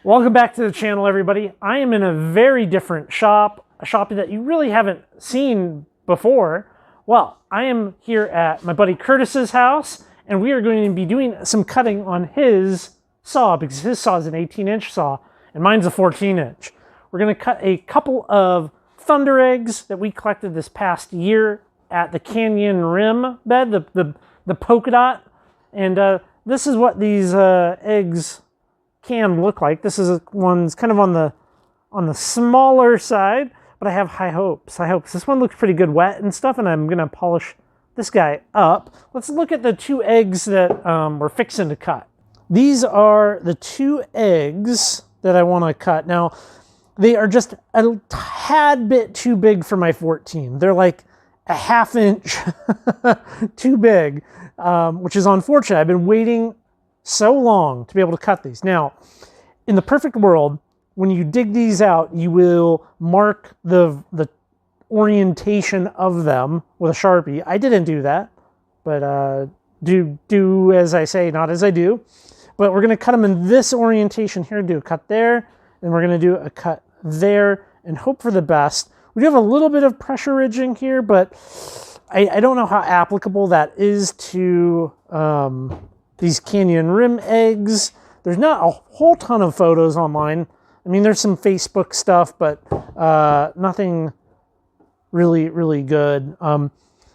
Welcome back to the channel, everybody. I am in a very different shop, a shop that you really haven't seen before. Well, I am here at my buddy Curtis's house, and we are going to be doing some cutting on his saw, because his saw is an 18-inch saw, and mine's a 14-inch. We're going to cut a couple of Thundereggs that we collected this past year at the Canyon Rim bed, the polka dot. And this is what these eggs can look like. This is one's kind of on the smaller side, but I have high hopes. This one looks pretty good wet and stuff, and I'm gonna polish this guy up. Let's look at the two eggs that we're fixing to cut. These are the two eggs that I want to cut. Now, they are just a tad bit too big for my 14. They're like a ½ inch too big, which is unfortunate. I've been waiting so long to be able to cut these. Now, in the perfect world, when you dig these out, you will mark the orientation of them with a Sharpie. I didn't do that, but do as I say, not as I do. But we're going to cut them in this orientation here, do a cut there, and we're going to do a cut there, and hope for the best. We do have a little bit of pressure ridging here, but I don't know how applicable that is to these Canyon Rim eggs. There's not a whole ton of photos online. I mean, there's some Facebook stuff, but nothing really good. The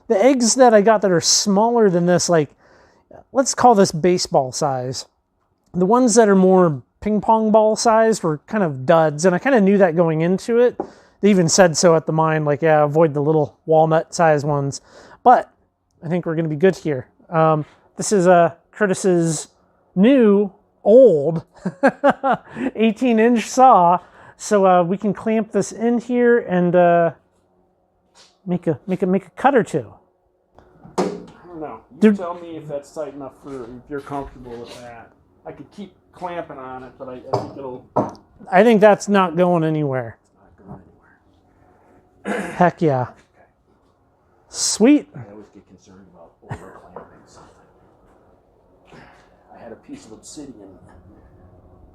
eggs that I got that are smaller than this, like, let's call this baseball size. The ones that are more ping pong ball size were kind of duds, and I kind of knew that going into it. They even said so at the mine, like, yeah, avoid the little walnut size ones. But I think we're going to be good here. This is Curtis's new, old 18-inch saw, so we can clamp this in here and make a cut or two. I don't know. You tell me if that's tight enough for if you're comfortable with that. I could keep clamping on it, but I think it'll. I think that's not going anywhere. It's not going anywhere. Heck yeah. Okay. Sweet. I always get concerned about over clamping something. I had a piece of obsidian.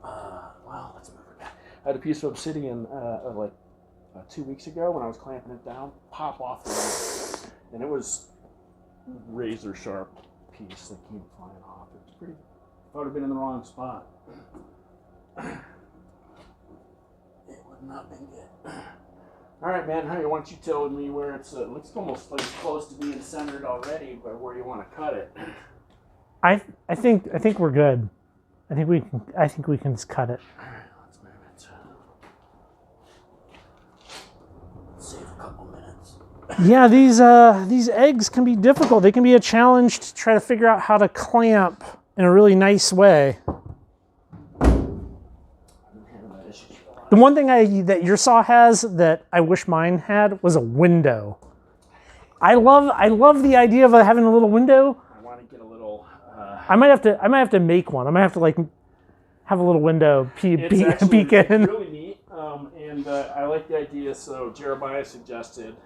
Well, let's move it back. I had a piece of obsidian like 2 weeks ago when I was clamping it down, pop off the end, and it was razor sharp piece that came flying off. It was pretty. If I would have been in the wrong spot, it would not have been good. All right, man. Why don't you tell me where it's? Looks almost like it's close to being centered already, but where you want to cut it? I think we're good. I think we can just cut it. All right, let's move it. Save a couple minutes. Yeah, these eggs can be difficult. They can be a challenge to try to figure out how to clamp in a really nice way. The one thing that your saw has that I wish mine had was a window. I love the idea of having a little window. I want to get a little. I might have to make one. I might have to like have a little window peek in. It's really neat, and I like the idea. So Jeremiah suggested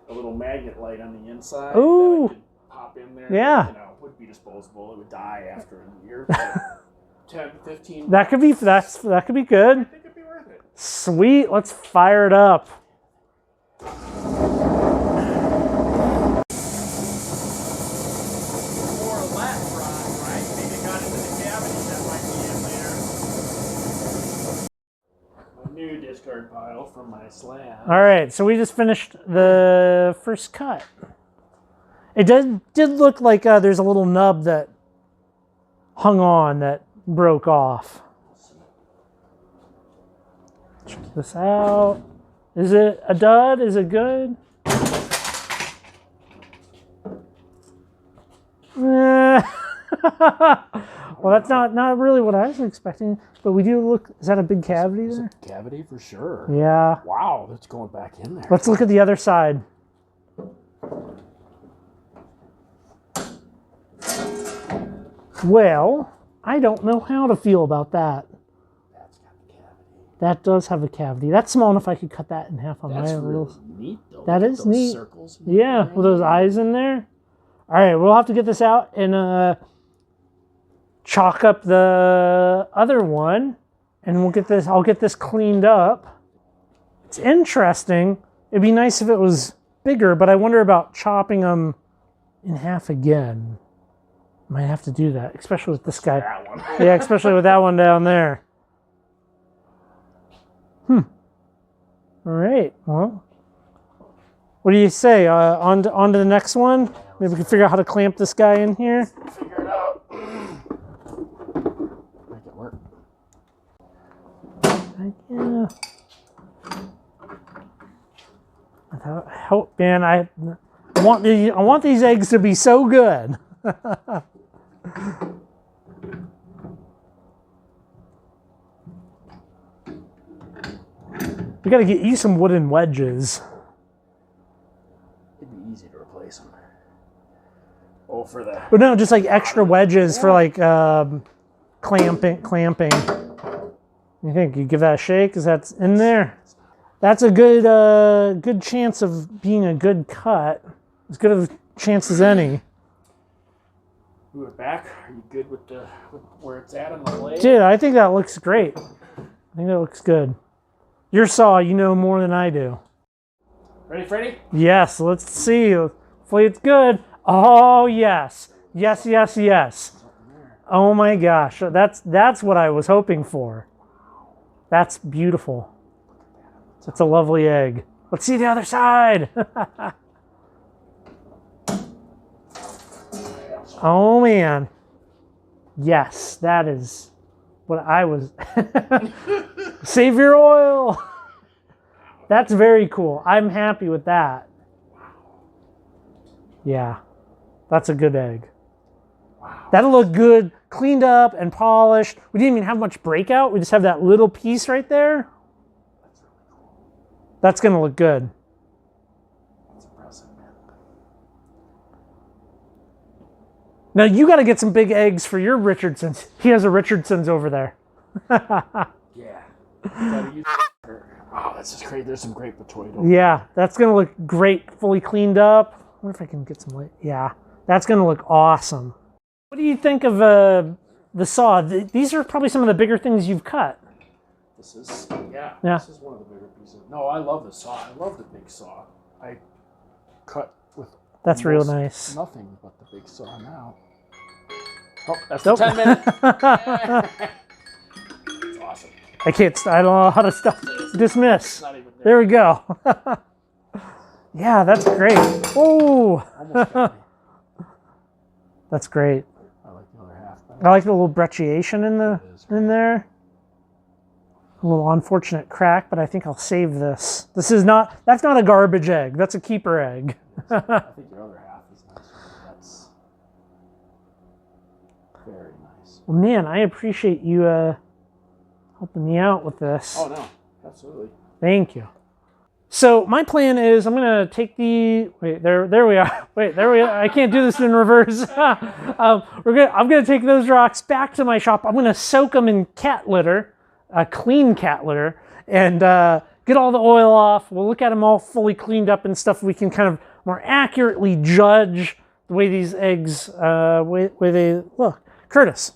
a little magnet light on the inside. Ooh. That I could pop in there. Yeah. You know, it would be disposable. It would die after a year. But 10, 15. That could be good. I think it'd be worth it. Sweet. Let's fire it up. New discard pile from my slab. All right, so we just finished the first cut. It did look like there's a little nub that hung on that broke off. Check this out. Is it a dud? Is it good? Well, that's not really what I was expecting, but we do look. Is that a big cavity there? It's a cavity for sure. Yeah. Wow, that's going back in there. Let's look at the other side. Well, I don't know how to feel about that. That's got the cavity. That does have a cavity. That's small enough I could cut that in half on my own. Really neat, though. That is neat. Circles yeah, with those eyes in there. All right, we'll have to get this out and chalk up the other one and I'll get this cleaned up. It's interesting. It'd be nice if it was bigger, but I wonder about chopping them in half again. Might have to do that, especially with this guy. That one. Yeah, especially with that one down there. All right. Well, what do you say? On to the next one? Maybe we can figure out how to clamp this guy in here. Figure it out. Make it work. Yeah. I hope, man. I want these eggs to be so good. We got to get you some wooden wedges. It'd be easy to replace them. Oh, for the... But no, just like extra wedges for like clamping. You think you give that a shake? Cause that's in there. That's a good chance of being a good cut. As good of a chance as any. Move it back. Are you good with where it's at on the blade? Dude, I think that looks great. I think that looks good. Your saw, you know more than I do. Ready, Freddy? Yes, let's see. Hopefully it's good. Oh, yes. Yes, yes, yes. Oh my gosh. That's what I was hoping for. That's beautiful. That's a lovely egg. Let's see the other side. Oh man. Yes, that is what I was. Save your oil. That's very cool. I'm happy with that. Yeah, that's a good egg. That'll look good, cleaned up and polished. We didn't even have much breakout. We just have that little piece right there. That's going to look good. That's impressive, man. Now you got to get some big eggs for your Richardsons. He has a Richardson's over there. Yeah. Gotta use oh, that's just great. There's some great potato. Yeah, that's going to look great, fully cleaned up. I wonder if I can get some light. Yeah, that's going to look awesome. What do you think of the saw? These are probably some of the bigger things you've cut. This is, yeah. Yeah. This is one of the bigger pieces. No, I love the saw. I love the big saw. I cut with That's real nice. Nothing but the big saw now. Oh, that's Nope. the 10 minute. It's awesome. I don't know how to stop. Dismiss. It's not even There we go. Yeah, that's great. Oh, Almost got me. that's great. I like the other half. I like the little bretchiation in there. A little unfortunate crack, but I think I'll save this. That's not a garbage egg. That's a keeper egg. I think your other half is nice. That's very nice. Well, man, I appreciate you helping me out with this. Oh, no. Absolutely. Thank you. So my plan is I'm going to take there we are. Wait, there we are. I can't do this in reverse. I'm going to take those rocks back to my shop. I'm going to soak them in cat litter, clean cat litter, and get all the oil off. We'll look at them all fully cleaned up and stuff. We can kind of more accurately judge the way these eggs, way they look. Curtis,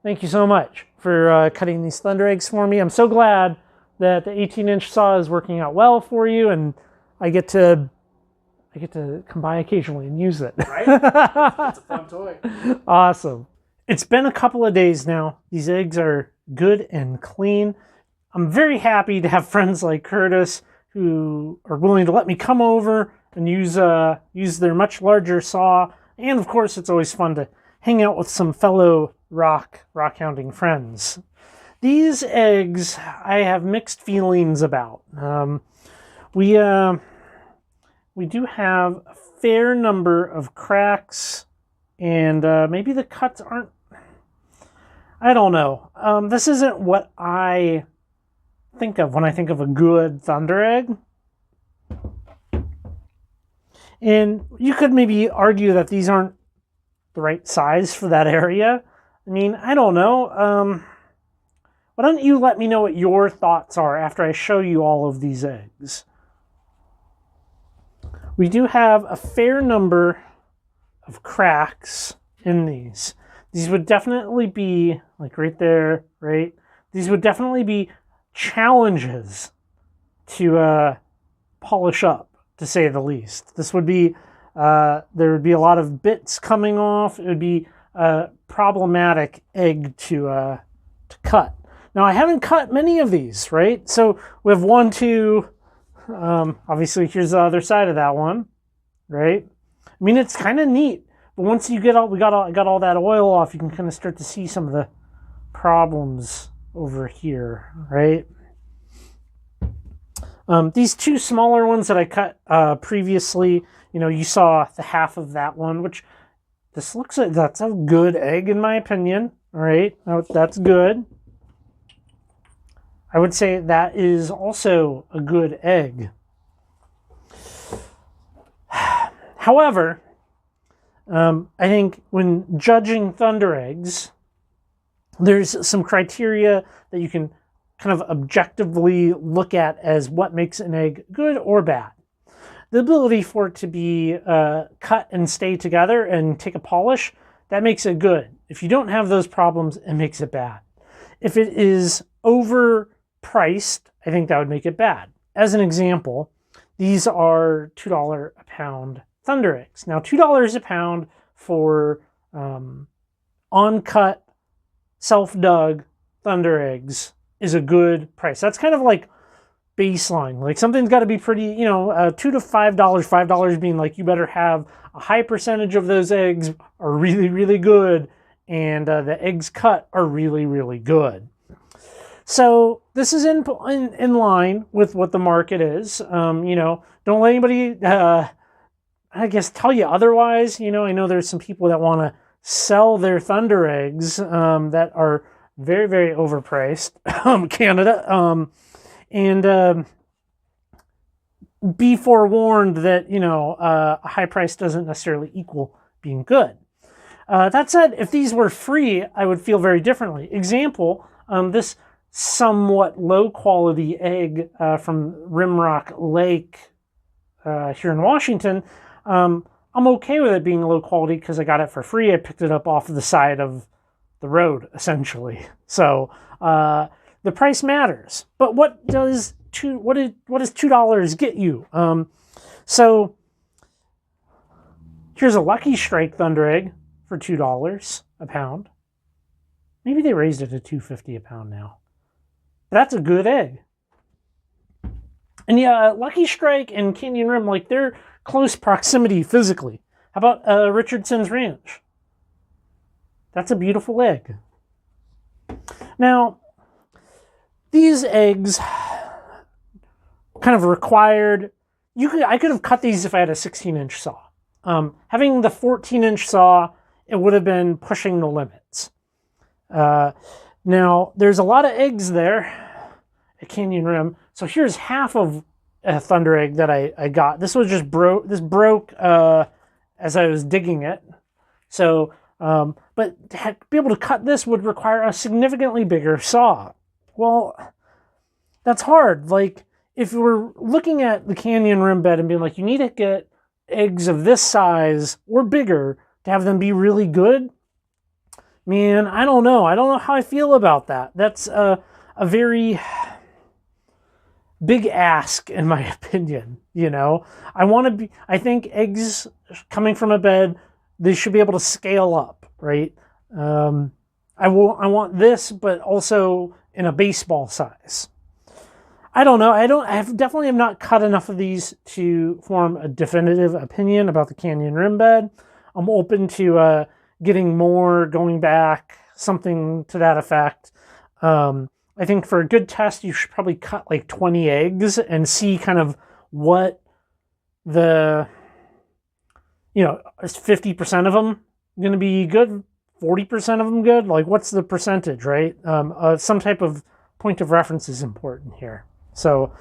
thank you so much for cutting these Thundereggs for me. I'm so glad that the 18-inch saw is working out well for you, and I get to come by occasionally and use it. Right? It's a fun toy. Awesome. It's been a couple of days now. These eggs are good and clean. I'm very happy to have friends like Curtis who are willing to let me come over and use their much larger saw. And of course, it's always fun to hang out with some fellow rockhounding friends. These eggs, I have mixed feelings about. We do have a fair number of cracks, and maybe the cuts aren't. I don't know. This isn't what I think of when I think of a good Thunderegg. And you could maybe argue that these aren't the right size for that area. I mean, I don't know. Why don't you let me know what your thoughts are after I show you all of these eggs? We do have a fair number of cracks in these. These would definitely be like right there, right? these would definitely be challenges to polish up, to say the least. This would be, there would be a lot of bits coming off. It would be a problematic egg to cut. Now, I haven't cut many of these, right? So we have 1, 2, obviously here's the other side of that one, right? I mean, it's kind of neat, but once you get all, I got all that oil off, you can kind of start to see some of the problems over here, right? These 2 smaller ones that I cut previously, you know, you saw the half of that one, which this looks like that's a good egg in my opinion, all right? That's good. I would say that is also a good egg. However, I think when judging Thundereggs, there's some criteria that you can kind of objectively look at as what makes an egg good or bad. The ability for it to be cut and stay together and take a polish, that makes it good. If you don't have those problems, it makes it bad. If it is overpriced, I think that would make it bad. As an example, these are $2 a pound Thundereggs. Now, $2 a pound for on-cut, self-dug Thundereggs is a good price. That's kind of like baseline. Like something's got to be pretty, you know, $2 to $5. $5 being like you better have a high percentage of those eggs are really, really good, and the eggs cut are really, really good. So this is in line with what the market is. You know, don't let anybody, I guess, tell you otherwise. You know, I know there's some people that want to sell their Thundereggs that are very, very overpriced. Canada. And be forewarned that, you know, a high price doesn't necessarily equal being good. That said, if these were free, I would feel very differently. Example, this somewhat low quality egg from Rimrock Lake here in Washington, I'm okay with it being low quality because I got it for free. I picked it up off of the side of the road, essentially. So the price matters. But what does $2 get you? So here's a Lucky Strike Thunder Egg for $2 a pound. Maybe they raised it to $2.50 a pound now. That's a good egg. And yeah, Lucky Strike and Canyon Rim, like they're close proximity physically. How about Richardson's Ranch? That's a beautiful egg. Now, these eggs kind of required, I could have cut these if I had a 16-inch saw. Having the 14-inch saw, it would have been pushing the limits. Now, there's a lot of eggs there at Canyon Rim. So here's half of a Thunder Egg that I got. This was just broke. This broke as I was digging it. So, but to be able to cut this would require a significantly bigger saw. Well, that's hard. Like, if we're looking at the Canyon Rim bed and being like, you need to get eggs of this size or bigger to have them be really good, man, I don't know. I don't know how I feel about that. That's a very big ask, in my opinion. You know, I think eggs coming from a bed, they should be able to scale up, right? I want this, but also in a baseball size. I don't know. I definitely have not cut enough of these to form a definitive opinion about the Canyon Rim bed. I'm open to getting more, going back, something to that effect. I think for a good test, you should probably cut like 20 eggs and see kind of what the, you know, is 50% of them going to be good? 40% of them good? Like, what's the percentage, right? Some type of point of reference is important here. So,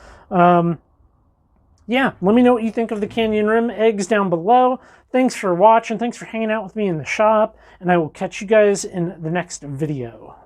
yeah, let me know what you think of the Canyon Rim eggs down below. Thanks for watching. Thanks for hanging out with me in the shop. And I will catch you guys in the next video.